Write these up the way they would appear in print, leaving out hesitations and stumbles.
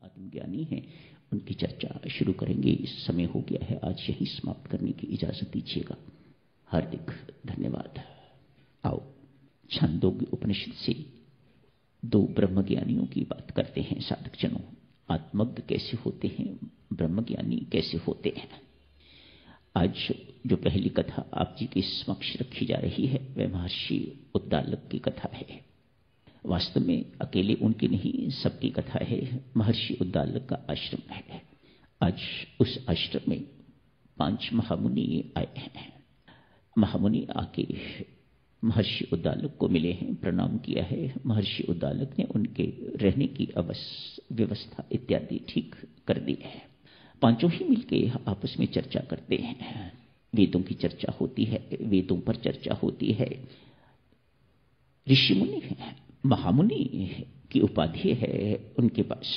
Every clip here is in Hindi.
आत्मज्ञानी हैं, उनकी चर्चा शुरू करेंगे। इस समय हो गया है, आज यही समाप्त करने की इजाजत दीजिएगा। हार्दिक धन्यवाद। आओ छांदोग्य उपनिषद से दो ब्रह्मज्ञानियों की बात करते हैं। साधक जनों, आत्मज्ञ कैसे होते हैं, ब्रह्मज्ञानी कैसे होते हैं। आज जो पहली कथा आप जी के समक्ष रखी जा रही है वह महर्षि उद्दालक की कथा है। वास्तव में अकेले उनकी नहीं, सबकी कथा है। महर्षि उद्दालक का आश्रम है। आज उस आश्रम में 5 महामुनि आए हैं। महामुनि आके महर्षि उद्दालक को मिले हैं, प्रणाम किया है। महर्षि उद्दालक ने उनके रहने की व्यवस्था इत्यादि ठीक कर दी है। पांचों ही मिलके आपस में चर्चा करते हैं। वेदों की चर्चा होती है, वेदों पर चर्चा होती है। ऋषि मुनि है, महामुनि की उपाधि है उनके पास।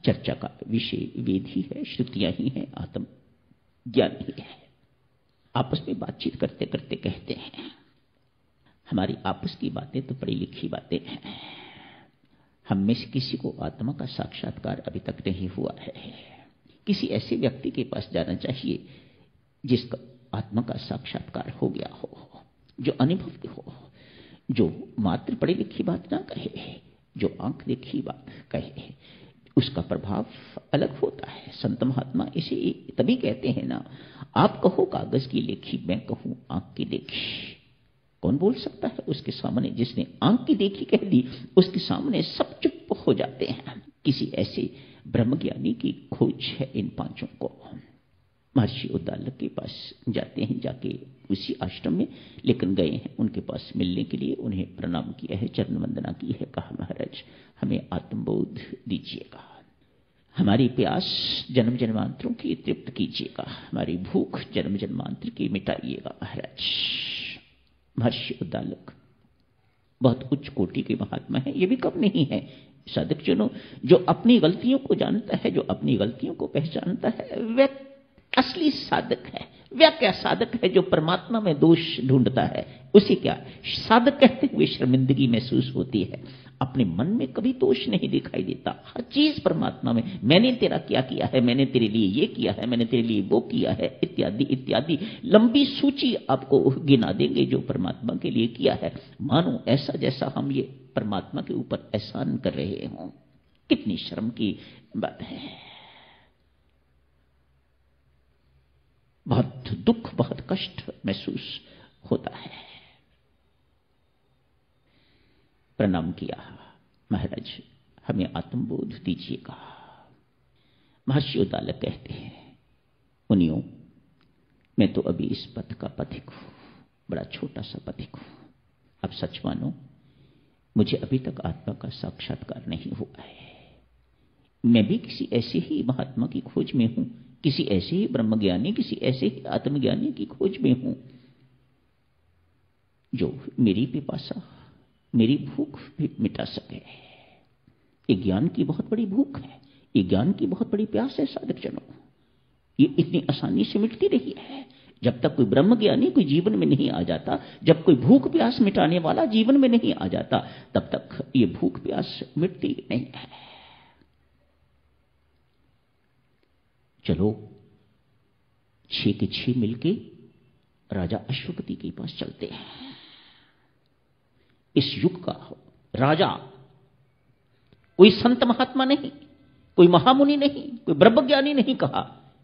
चर्चा का विषय वेद ही है, श्रुतियां ही हैं, आत्म ज्ञान ही है। आपस में बातचीत करते करते कहते हैं, हमारी आपस की बातें तो पढ़ी लिखी बातें हैं। हम में से किसी को आत्मा का साक्षात्कार अभी तक नहीं हुआ है। किसी ऐसे व्यक्ति के पास जाना चाहिए जिसका आत्मा का साक्षात्कार हो गया हो, जो अनुभवी हो, जो मात्र पढ़ी लिखी बात ना कहे, जो आंख देखी बात कहे। उसका प्रभाव अलग होता है। संत महात्मा इसे तभी कहते हैं ना, आप कहो कागज की लेखी, मैं कहूं आंख की देखी। कौन बोल सकता है उसके सामने? जिसने आंख की देखी कह दी, उसके सामने सब चुप हो जाते हैं। किसी ऐसे ब्रह्मज्ञानी की खोज है इन पांचों को। महर्षि उद्दालक के पास जाते हैं, जाके उसी आश्रम में लेकिन गए हैं उनके पास मिलने के लिए। उन्हें प्रणाम किया है, चरण वंदना की है। कहा, महाराज हमें आत्मबोध दीजिएगा, हमारी प्यास जन्म जन्मांतरों की तृप्त कीजिएगा, हमारी भूख जन्म जन्मांतर की मिटाइएगा महाराज। महर्षि उद्दालक बहुत उच्च कोटि के महात्मा है, ये भी कम नहीं है। साधक जनों, जो अपनी गलतियों को जानता है, जो अपनी गलतियों को पहचानता है, वह असली साधक है। वह क्या साधक है जो परमात्मा में दोष ढूंढता है? उसे क्या साधक कहते हुए शर्मिंदगी महसूस होती है। अपने मन में कभी दोष नहीं दिखाई देता। हर चीज परमात्मा में, मैंने तेरा क्या किया है, मैंने तेरे लिए ये किया है, मैंने तेरे लिए वो किया है, इत्यादि इत्यादि लंबी सूची आपको गिना देंगे जो परमात्मा के लिए किया है। मानो ऐसा जैसा हम ये परमात्मा के ऊपर एहसान कर रहे हों। कितनी शर्म की बात है। बहुत दुख, बहुत कष्ट महसूस होता है। प्रणाम किया, महाराज हमें आत्मबोध दीजिएगा। महर्षि उद्दालक कहते हैं, मुनियों मैं तो अभी इस पथ का पथिक हूं, बड़ा छोटा सा पथिक हूं। अब सच मानो मुझे अभी तक आत्मा का साक्षात्कार नहीं हुआ है। मैं भी किसी ऐसे ही महात्मा की खोज में हूं, किसी ऐसे ही ब्रह्मज्ञानी, किसी ऐसे ही आत्मज्ञानी की खोज में हूं जो मेरी पिपासा, मेरी भूख भी मिटा सके। ये ज्ञान की बहुत बड़ी भूख है, ये ज्ञान की बहुत बड़ी प्यास है साधक जनों। ये इतनी आसानी से मिटती रही है। जब तक कोई ब्रह्मज्ञानी कोई जीवन में नहीं आ जाता, जब कोई भूख प्यास मिटाने वाला जीवन में नहीं आ जाता, तब तक ये भूख प्यास मिटती नहीं है। चलो 6 के 6 मिलके राजा अश्वपति के पास चलते हैं। इस युग का राजा कोई संत महात्मा नहीं, कोई महामुनि नहीं, कोई ब्रह्मज्ञानी नहीं कहा,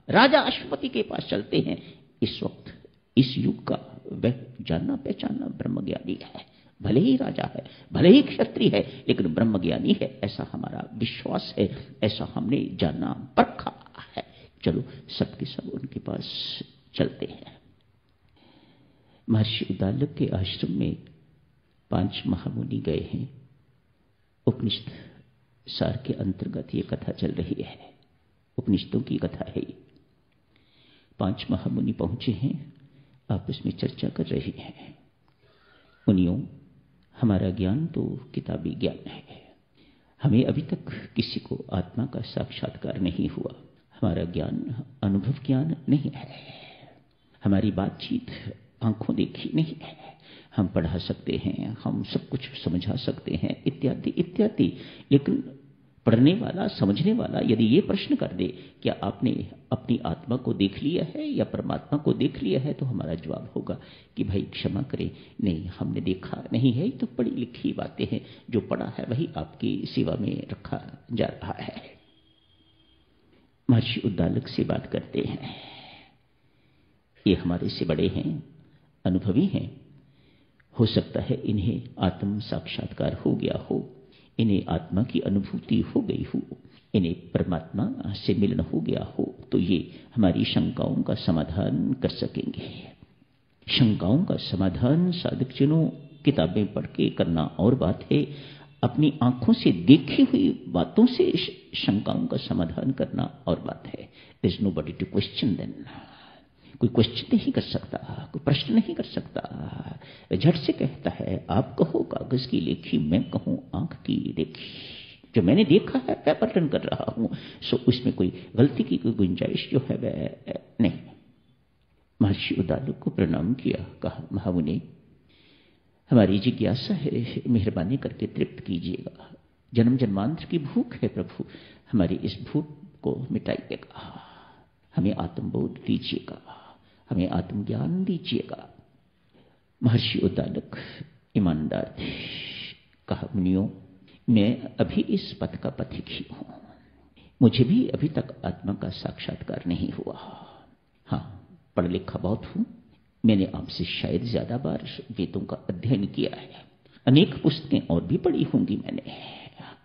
राजा अश्वपति के पास चलते हैं। इस वक्त इस युग का वह जाना पहचाना ब्रह्मज्ञानी है। भले ही राजा है, भले ही क्षत्रिय है, लेकिन ब्रह्मज्ञानी है, ऐसा हमारा विश्वास है, ऐसा हमने जाना परखा है। चलो सबके सब उनके पास चलते हैं। महर्षि उद्दालक के आश्रम में 5 महामुनि गए हैं। उपनिषद सार के अंतर्गत ये कथा चल रही है, उपनिषदों की कथा है ये। 5 महामुनि पहुंचे हैं, आपस में चर्चा कर रहे हैं। मुनियों, हमारा ज्ञान तो किताबी ज्ञान है, हमें अभी तक किसी को आत्मा का साक्षात्कार नहीं हुआ। हमारा ज्ञान अनुभव ज्ञान नहीं है, हमारी बातचीत आंखों देखी नहीं है। हम पढ़ा सकते हैं, हम सब कुछ समझा सकते हैं, इत्यादि इत्यादि, लेकिन पढ़ने वाला, समझने वाला यदि ये प्रश्न कर दे क्या आपने अपनी आत्मा को देख लिया है या परमात्मा को देख लिया है, तो हमारा जवाब होगा कि भाई क्षमा करें, नहीं हमने देखा नहीं है, तो पढ़ी लिखी बातें हैं, जो पढ़ा है वही आपकी सेवा में रखा जा रहा है। महर्षि उद्दालक से बात करते हैं, ये हमारे से बड़े हैं, अनुभवी हैं, हो सकता है इन्हें आत्म साक्षात्कार हो गया हो, इन्हें आत्मा की अनुभूति हो गई हो, इन्हें परमात्मा से मिलन हो गया हो, तो ये हमारी शंकाओं का समाधान कर सकेंगे। शंकाओं का समाधान साधकजनों किताबें पढ़ के करना और बात है, अपनी आंखों से देखी हुई बातों से शंकाओं का समाधान करना और बात है। There is nobody to question then, कोई क्वेश्चन नहीं कर सकता, कोई प्रश्न नहीं कर सकता, झट से कहता है आप कहो कागज की लेखी, मैं कहूं आंख की देखी, जो मैंने देखा है मैं वर्णन कर रहा हूं, सो उसमें कोई गलती की कोई गुंजाइश जो है वह नहीं। महर्षि उद्दालक को प्रणाम किया, कहा महामुनि हमारी जिज्ञासा है, मेहरबानी करके तृप्त कीजिएगा, जन्म जन्मांतर की भूख है प्रभु, हमारी इस भूख को मिटाइएगा, हमें आत्मबोध दीजिएगा, हमें आत्मज्ञान दीजिएगा। महर्षि उद्दालक ईमानदार थे, कहा मुनियों मैं अभी इस पथ का पथिक ही हूं, मुझे भी अभी तक आत्मा का साक्षात्कार नहीं हुआ। हाँ, पढ़ लिखा बहुत हूं, मैंने आपसे शायद ज्यादा बार वेदों का अध्ययन किया है, अनेक पुस्तकें और भी पढ़ी होंगी मैंने,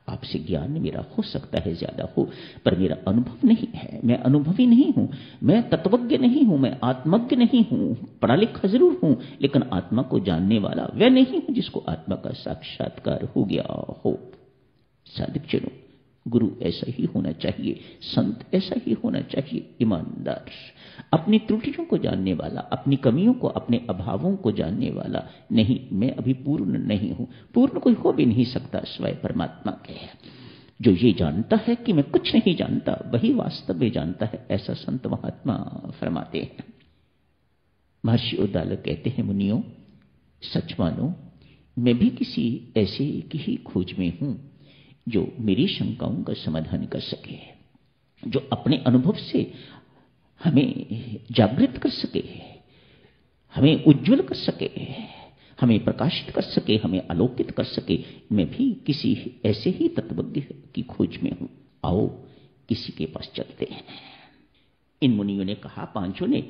आपसे ज्ञान मेरा हो सकता है ज्यादा हो, पर मेरा अनुभव नहीं है, मैं अनुभवी नहीं हूं, मैं तत्वज्ञ नहीं हूं, मैं आत्मज्ञ नहीं हूं, पढ़ा लिखा जरूर हूं, लेकिन आत्मा को जानने वाला वह नहीं हूं जिसको आत्मा का साक्षात्कार हो गया हो। साधक जनों, गुरु ऐसा ही होना चाहिए, संत ऐसा ही होना चाहिए, ईमानदार, अपनी त्रुटियों को जानने वाला, अपनी कमियों को, अपने अभावों को जानने वाला। नहीं, मैं अभी पूर्ण नहीं हूं, पूर्ण कोई हो भी नहीं सकता स्वयं परमात्मा के। जो ये जानता है कि मैं कुछ नहीं जानता, वही वास्तव में जानता है, ऐसा संत महात्मा फरमाते हैं। महर्षि उद्दालक कहते हैं मुनियों सच मानो, मैं भी किसी ऐसे की ही खोज में हूं जो मेरी शंकाओं का समाधान कर सके, जो अपने अनुभव से हमें जागृत कर सके, हमें उज्जवल कर सके, हमें प्रकाशित कर सके, हमें आलोकित कर सके। मैं भी किसी ऐसे ही तत्वज्ञ की खोज में हूं, आओ किसी के पास चलते हैं। इन मुनियों ने कहा, पांचों ने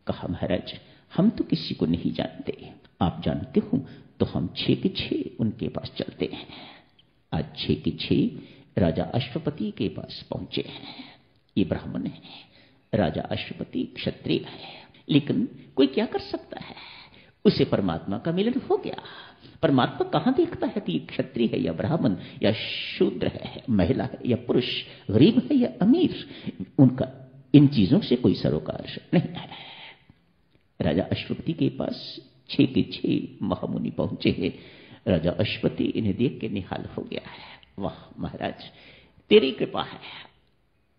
कहा महाराज हम तो किसी को नहीं जानते, आप जानते हो तो हम 6 के 6 उनके पास चलते हैं। आज 6 के 6 राजा अश्वपति के पास पहुंचे हैं। ये ब्राह्मण है, राजा अश्वपति क्षत्रिय है, लेकिन कोई क्या कर सकता है, उसे परमात्मा का मिलन हो गया। परमात्मा कहां देखता है कि क्षत्रिय है या ब्राह्मण या शूद्र है, महिला है या पुरुष, गरीब है या अमीर, उनका इन चीजों से कोई सरोकार नहीं है। राजा अश्वपति के पास 6 के 6 महामुनि पहुंचे हैं। राजा अश्वपति इन्हें देख के निहाल हो गया है, वाह महाराज तेरी कृपा है,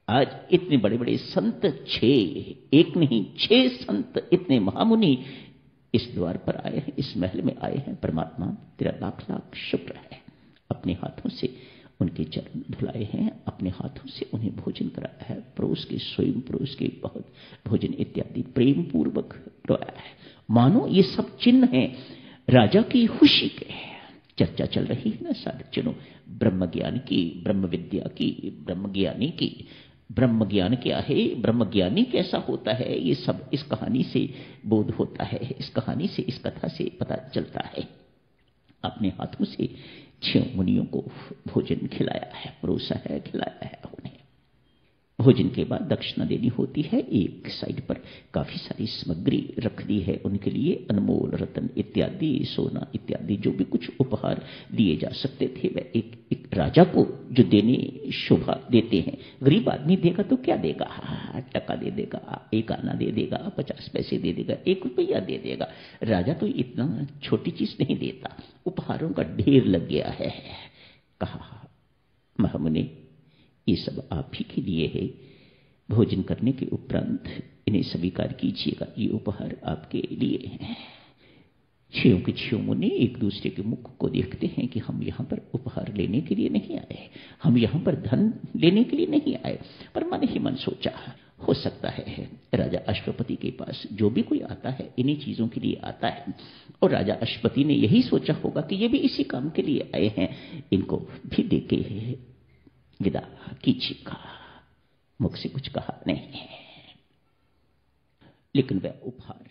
आज इतने बड़े बड़े संत 6, एक नहीं 6 संत, इतने महामुनि इस द्वार पर आए हैं, इस महल में आए हैं। परमात्मा तेरा लाख लाख शुक्र है। अपने हाथों से उनके चरण धुलाए हैं, अपने हाथों से उन्हें भोजन कराया है, परोस के स्वयं परोस के बहुत भोजन इत्यादि प्रेम पूर्वक खिलाया है। मानो ये सब चिन्ह हैं राजा की खुशी के। चर्चा चल रही है ना साधक जनों, ब्रह्म ज्ञान की, ब्रह्म विद्या की, ब्रह्म ज्ञानी की। ब्रह्म ज्ञान क्या है, ब्रह्म ज्ञानी कैसा होता है, ये सब इस कहानी से बोध होता है, इस कहानी से, इस कथा से पता चलता है। अपने हाथों से 6 मुनियों को भोजन खिलाया है, परोसा है, खिलाया है उन्हें। भोजन के बाद दक्षिणा देनी होती है। एक साइड पर काफी सारी सामग्री रख दी है उनके लिए, अनमोल रत्न इत्यादि, सोना इत्यादि, जो भी कुछ उपहार दिए जा सकते थे वह एक राजा को जो देने शोभा देते हैं। गरीब आदमी देगा तो क्या देगा, टका दे देगा, 1 आना दे देगा, 50 पैसे दे देगा, 1 रुपया दे देगा। राजा तो इतना छोटी चीज नहीं देता, उपहारों का ढेर लग गया है। कहा महामुनि ये सब आप ही के लिए है, भोजन करने के उपरांत इन्हें स्वीकार कीजिएगा, ये उपहार आपके लिए हैं। छियों के छियों मुनि एक दूसरे के मुख को देखते हैं कि हम यहां पर उपहार लेने के लिए नहीं आए, हम यहां पर धन लेने के लिए नहीं आए। पर मन ही मन सोचा, हो सकता है राजा अश्वपति के पास जो भी कोई आता है इन्हीं चीजों के लिए आता है, और राजा अश्वपति ने यही सोचा होगा कि ये भी इसी काम के लिए आए हैं, इनको भी देके विदा कीजिएगा। मुख से कुछ कहा नहीं है, लेकिन वह उपहार